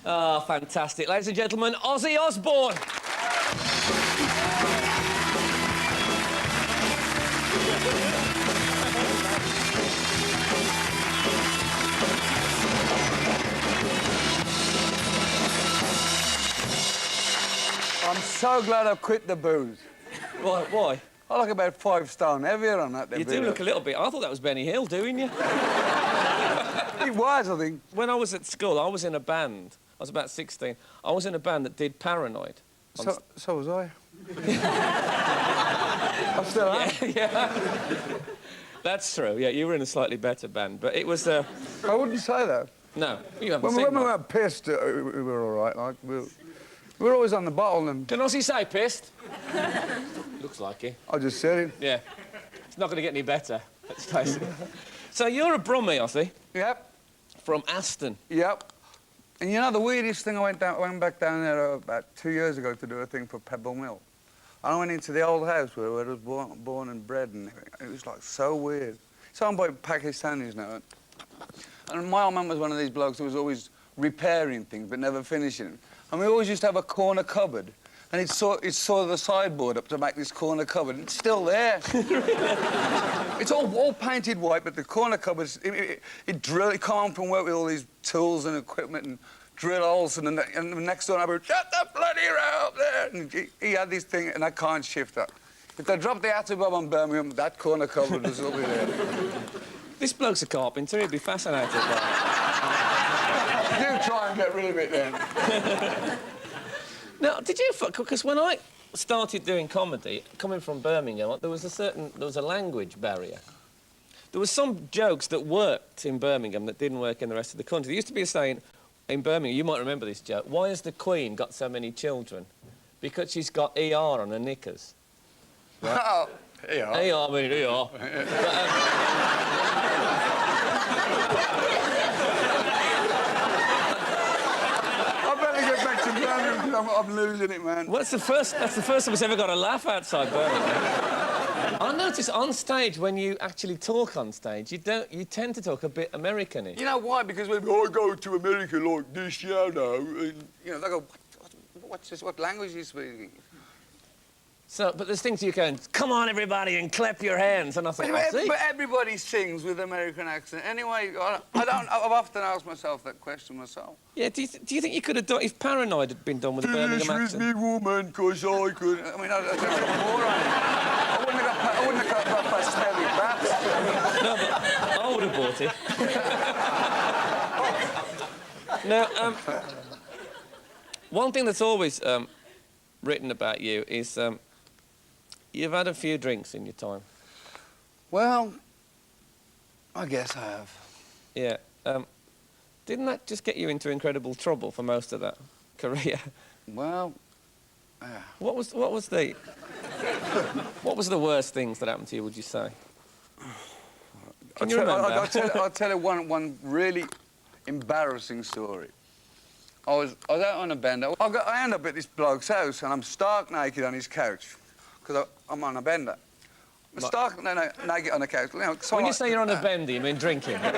Oh, fantastic. Ladies and gentlemen, Ozzy Osbourne. I'm so glad I've quit the booze. Why? I look about 5 stone heavier on that. You do look a little bit... I thought that was Benny Hill doing you. It was, I think. When I was at school, I was in a band. I was about 16. I was in a band that did Paranoid. So was I. I still am. Yeah. That's true. Yeah, you were in a slightly better band, but it was... I wouldn't say that. No, you haven't When seen we were pissed, we were all right. Like, we were always on the bottle and... Can Ozzy say pissed? Looks like it. I just said it. Yeah. It's not going to get any better, let's face it. So you're a Brummie, Ozzy? Yep. From Aston? Yep. And you know, the weirdest thing, I went back down there about 2 years ago to do a thing for Pebble Mill. And I went into the old house where I was born and bred, and it was, like, so weird. It's owned by Pakistanis now. And my old man was one of these blokes who was always repairing things but never finishing them. And we always used to have a corner cupboard. And he'd saw the sideboard up to make this corner cupboard, and it's still there. It's all painted white, but the corner cupboard, it come home from work with all these tools and equipment and drill holes, and the next door neighbour, shut the bloody row up there! And he had this thing, and I can't shift that. If they dropped the atom bomb on Birmingham, that corner cupboard was still be there. This bloke's a carpenter, he'd be fascinated by it. You try and get rid of it then. Now, did you... Because when I started doing comedy, coming from Birmingham, there was a language barrier. There was some jokes that worked in Birmingham that didn't work in the rest of the country. There used to be a saying in Birmingham, you might remember this joke, why has the Queen got so many children? Because she's got ER on her knickers. Right? Oh, ER. I mean, ER. I'm losing it, man. Well, that's the first time it's ever got a laugh outside Birmingham. I notice on stage, when you actually talk on stage, you tend to talk a bit American-y. You know why? Because when I go to America like this, you know, and, you know, they go, what's this? What language are you speaking? So, but there's things you can, come on, everybody, and clap your hands, and I thought, but everybody sings with American accent. Anyway, I've often asked myself that question myself. Yeah, do you think you could have done, if Paranoid had been done with a Birmingham accent? Finish with me, woman, 'cause I could... I mean, I wouldn't have got past smelly bats. No, but I would have bought it. Now, one thing that's always written about you is you've had a few drinks in your time. Well, I guess I have. Yeah. Didn't that just get you into incredible trouble for most of that career? Well, What was the worst things that happened to you, would you say? Can you remember? I'll tell you one really embarrassing story. I was out on a bender. I end up at this bloke's house, and I'm stark naked on his couch, because I'm on a bender. I'm stark naked on the couch. You know, when you say you're on a bender, you mean drinking? Yeah.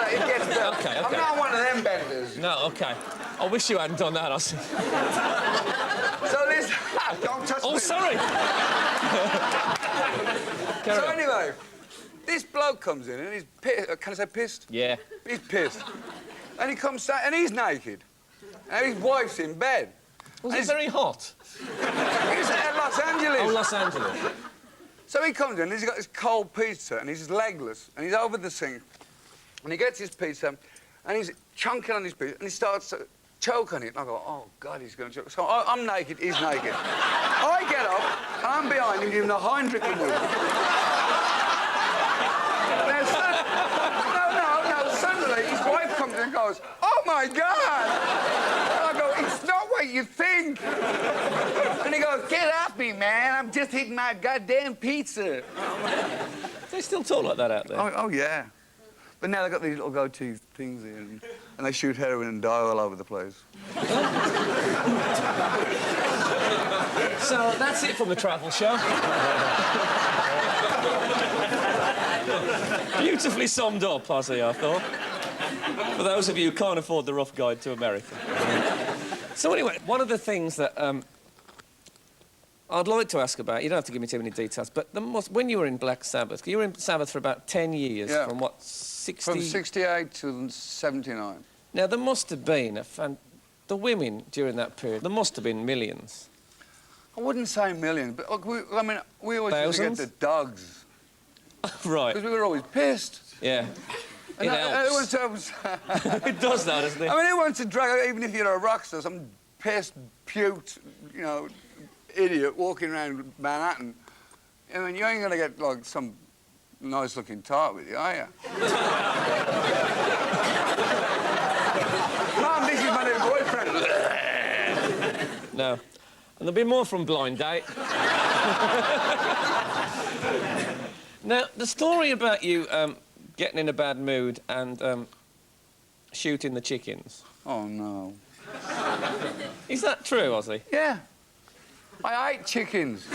It gets better. Okay. I'm not one of them benders. No, OK. I wish you hadn't done that, Ozzy. So this... Don't touch me. Oh, sorry! So anyway, this bloke comes in and he's pissed. Can I say pissed? Yeah. He's pissed. And he comes down and he's naked. And his wife's in bed. Was it very hot? He's at Los Angeles. Oh, Los Angeles. So he comes in and he's got this cold pizza and he's legless and he's over the sink. And he gets his pizza and he's chunking on his pizza and he starts to choke on it. And I go, oh, God, he's going to choke. So I'm naked, he's naked. I get up and I'm behind him giving a Heinrich move. Suddenly, his wife comes in and goes, oh, my God! And I go, it's not what you think. And he goes, get off me, man. I'm just eating my goddamn pizza. They still talk like that out there? Oh yeah. But now they've got these little go-to things here, and they shoot heroin and die all over the place. So that's it from the travel show. Beautifully summed up, Ozzy, I thought. For those of you who can't afford the rough guide to America. So anyway, one of the things that I'd like to ask about, you don't have to give me too many details, but when you were in Black Sabbath, you were in Sabbath for about 10 years, yeah. from what, 60? From 68 to 79. Now, there must have been the women during that period, there must have been millions. I wouldn't say millions, but look, we always used to get the dogs. Right. Because we were always pissed. Yeah. It helps. It does that, doesn't it? I mean, who wants to drag, even if you're a rockstar, some pissed, puked, you know, idiot walking around Manhattan. I mean, you ain't going to get, like, some nice-looking tart with you, are you? Mum, this is my new boyfriend. No. And there'll be more from Blind Date. Now, the story about you getting in a bad mood and shooting the chickens. Oh, no. Is that true, Ozzy? Yeah. I hate chickens.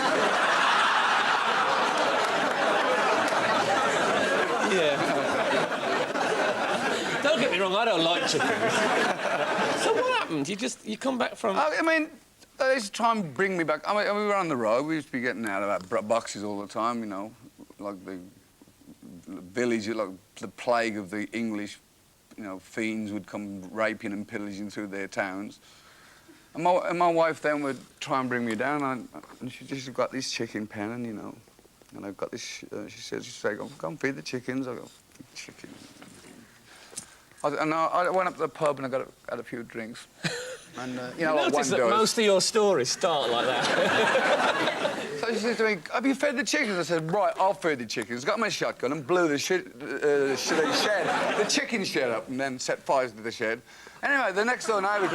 Yeah. Don't get me wrong, I don't like chickens. So what happened? You come back from... I mean, they used to try and bring me back. I mean, we were on the road. We used to be getting out of our boxes all the time, you know, like the village, like the plague of the English, you know, fiends would come raping and pillaging through their towns. And my wife then would try and bring me down, and she just got this chicken pen, and, you know, and I've got this, she said, go and feed the chickens. I go, feed the chickens. I went up to the pub and I had a few drinks. And, you know, like one that does. most of your stories start like that. So she said to me, have you fed the chickens? I said, right, I'll feed the chickens. Got my shotgun and blew the chicken shed up and then set fires to the shed. Anyway, the next door neighbour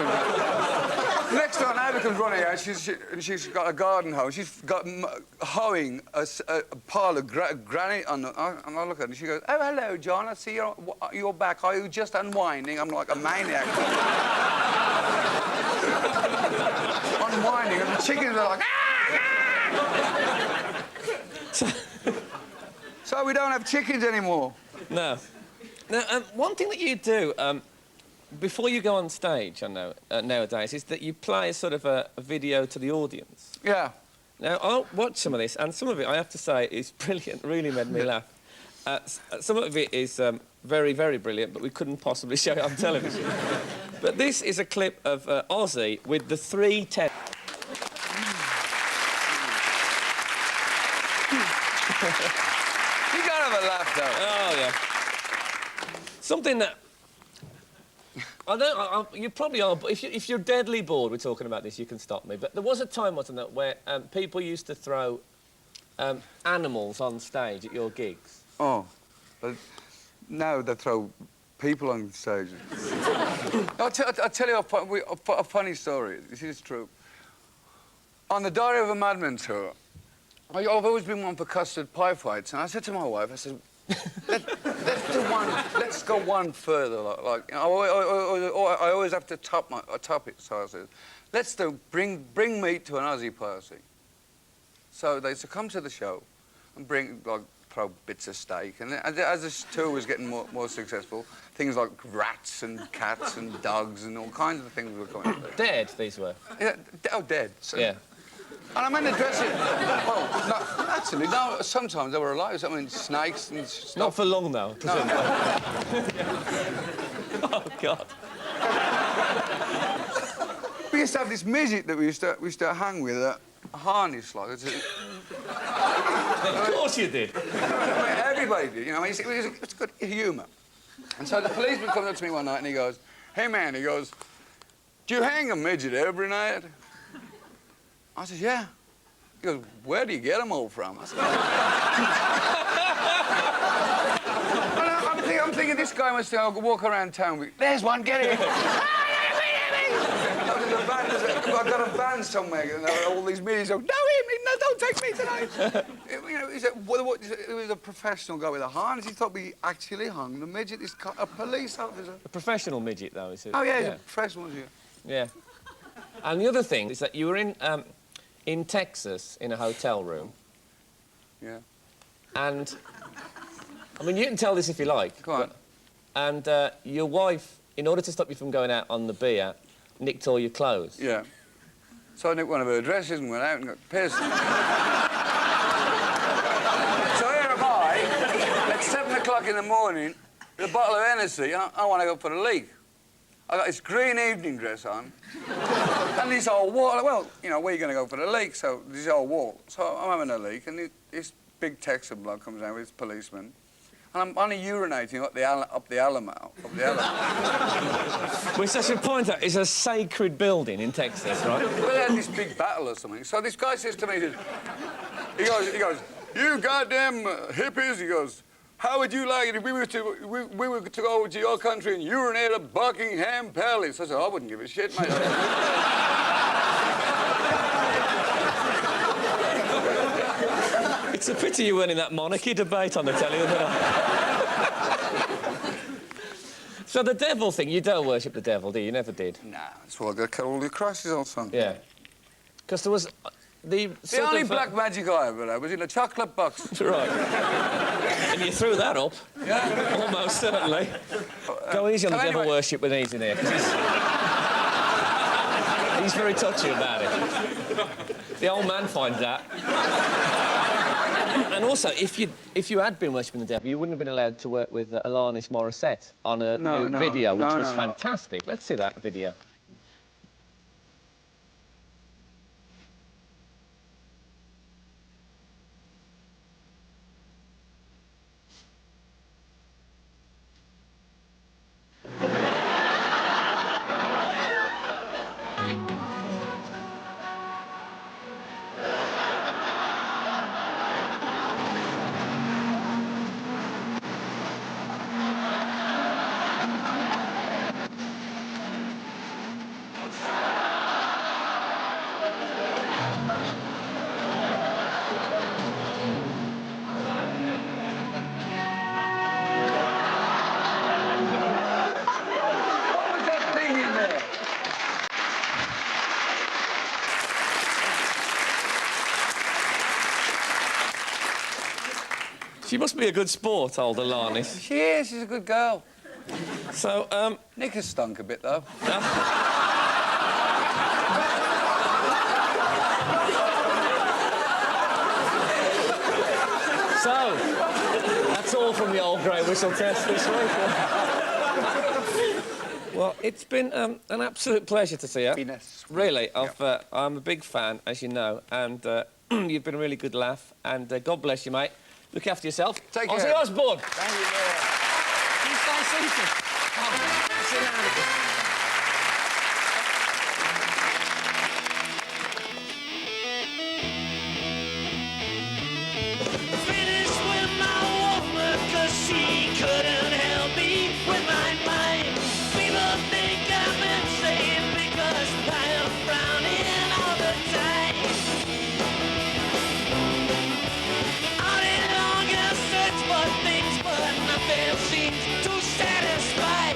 comes running out. She's got a garden hoe. She's got hoeing a pile of granite on the... And I look at her and she goes, oh, hello, John. I see you're back. Are you just unwinding? I'm like a maniac. Unwinding, and the chickens are like... So we don't have chickens anymore. No. Now, one thing that you do... before you go on stage, I know, nowadays, is that you play sort of a video to the audience. Yeah. Now, I'll watch some of this, and some of it, I have to say, is brilliant, really made me laugh. Some of it is very, very brilliant, but we couldn't possibly show it on television. But this is a clip of Ozzy with the 310. You gotta have a laugh, though. Oh, yeah. Something that... you probably are, but if you're deadly bored, we're talking about this, you can stop me. But there was a time, wasn't there, where people used to throw animals on stage at your gigs. Oh, but now they throw people on stage. I'll tell you a funny story. This is true. On the Diary of a Madman tour, I've always been one for custard pie fights, and I said to my wife, I said, let's go one further. Like you know, I always have to top it. So I said, let's bring meat to an Aussie party. So they used to come to the show and throw bits of steak. And as the tour was getting more successful, things like rats and cats and dogs and all kinds of things were coming. Dead, these were? Yeah, dead. So, yeah. And I mean, the dressing... Well, no, actually, no, sometimes they were alive. I mean, snakes and stuff. Not for long, though. No. Oh, God. We used to have this midget that we used to hang with a harness, like. Of course you did. I mean, everybody did, you know. It was good humour. And so the policeman comes up to me one night and he goes, hey, man, he goes, do you hang a midget every night? I said, yeah. He goes, where do you get them all from? I said, I'm thinking this guy must walk around town with, there's one, get it. I got a van somewhere, and there were all these midgets go, no, don't take me tonight. You know, it was a professional guy with a harness. He thought we actually hung the midget. He's a police officer. A professional midget, though, is it? Oh, yeah, he's a professional, yeah. Yeah. And the other thing is that you were in in Texas in a hotel room. Yeah. And, I mean, you can tell this if you like. Go on. And your wife, in order to stop you from going out on the beer, nicked all your clothes. Yeah. So I nicked one of her dresses and went out and got pissed. So here am I, at 7 o'clock in the morning, with a bottle of Hennessy, and I want to go for a leak. I got this green evening dress on, and this old wall. Well, you know, where are you going to go for the leak? So this old wall. So I'm having a leak, and this big Texan bloke comes down with his policeman, and I'm only urinating up the Alamo. Which I should point out is a sacred building in Texas, right? Well, they had this big battle or something. So this guy says to me, he goes, you goddamn hippies, he goes, how would you like it if we were to go over to your country and urinate at Buckingham Palace? I said, I wouldn't give a shit, mate. It's a pity you weren't in that monarchy debate on the telly, isn't it? So the devil thing, you don't worship the devil, do you? You never did. Nah, that's why I got to cut all the crosses on son. Yeah. Because there was... The only black magic I ever had was in a chocolate box. Right. And you threw that up. Yeah. Almost certainly. Go easy on the devil worship when he's in here, 'cause he's very touchy about it. The old man finds that. And also, if you had been worshipping the devil, you wouldn't have been allowed to work with Alanis Morissette on a new video, which was fantastic. Let's see that video. She must be a good sport, old Alanis. She is, she's a good girl. So, Nick has stunk a bit, though. So, that's all from the old grey whistle test this week. Well, it's been an absolute pleasure to see you. Venus. Really, I'm a big fan, as you know, and you've been a really good laugh, and God bless you, mate. Look after yourself. Take care. Ozzy Osbourne. Thank you very much. Please stay seated. Sit down again. Finished with my woman 'cause she couldn't help me with my mind. People think I'm insane because I am frowning all the time. All day long I search for things, but nothing seems to satisfy.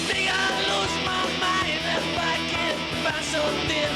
Think I'll lose my mind if I can't find something